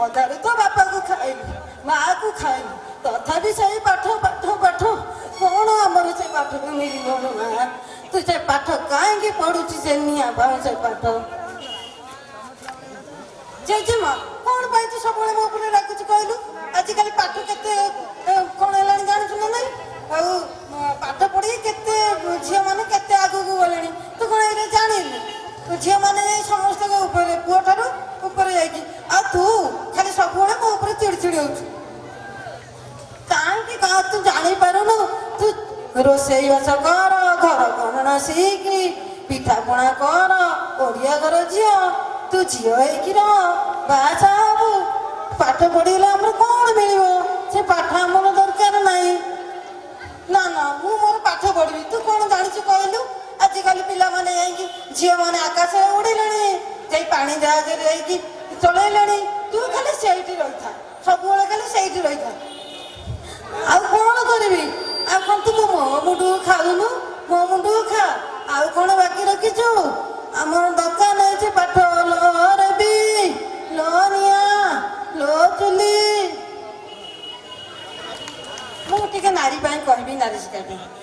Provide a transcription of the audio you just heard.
ଅଧାରୁ ତ ବାପାକୁ ଖାଇଲି ମାଆକୁ ଖାଇଲି ତଥାପି ସେଇ ପାଠ ପାଠ ପାଠ କ'ଣ ଆମର ସେ ପାଠକୁ ମିଳିବ ମା ତୁ ସେ ପାଠ କାହିଁକି ପଢୁଛୁ ସେ ନିଆଁ ପାଉ ସେ ପାଠ ଜେଜେମା କ'ଣ ପାଇଁ ତୁ ସବୁବେଳେ ମୋ ଉପରେ ରାଗୁଛୁ କହିଲୁ ଆଜିକାଲି ପାଠ କେତେ କ'ଣ ହେଲାଣି ଜାଣିଛୁ ନା ନାଇଁ ଆଉ ପାଠ ପଢିକି କେତେ ଝିଅମାନେ କେତେ ଆଗକୁ ଗଲେଣି ତୁ କ'ଣ ଏଇଟା ଜାଣିନୁ ଝିଅମାନେ ଯାଇ ସମସ୍ତଙ୍କ ଉପରେ ପୁଅ ଠାରୁ ଉପରେ ଯାଇକି ଆଉ ତୁ ଖାଲି ସବୁବେଳେ ମୋ ଉପରେ ଚିଡ଼ି ଚିଡ଼ି ହଉଛୁ କାହିଁକି ତୁ ଜାଣିପାରୁନୁ ତୁ ରୋଷେଇବାସ କର ଘର ଗଣନା ଶିଖି ପିଠାପଣା କର ଓଡ଼ିଆ ଘର ଝିଅ ତୁ ଝିଅ ହେଇକି ରହ ବାହା ହବୁ ପାଠ ପଢିଲେ ଆମର କ'ଣ ମିଳିବ ସେ ପାଠ ଆମର ଦରକାର ନାହିଁ ନା ନା ମୁଁ ମୋର ପାଠ ପଢିବି ତୁ କ'ଣ ଜାଣିଛୁ କହିଲୁ ଆଜିକାଲି ପିଲାମାନେ ଯାଇକି ଝିଅମାନେ ଆକାଶରେ ଉଡ଼ିଲେଣି ଯାଇ ପାଣି ଜାହାଜରେ ଯାଇକି ଚଳେଇଲେଣି ତୁ ଖାଲି ସେଇଠି ରହିଥା ସବୁବେଳେ ଖାଲି ସେଇଠି ରହିଥା ଆଉ କ'ଣ କରିବି ଆଉ କ'ଣ ତୁ ମୋ ମୁଣ୍ଡକୁ ଖାଉନୁ ମୋ ମୁଣ୍ଡକୁ ଖା ଆଉ କ'ଣ ବାକି ରଖିଛୁ ଆମର ଦୋକାନ ହେଇଛି ପାଠ ଲୋ ରବି ଲୋ ନିଆଁ ଲୋ ଚୁଲି ମୁଁ ଟିକେ ନାରୀ ପାଇଁ କହିବି ନାରୀ ଶିକ୍ଷା ପାଇଁ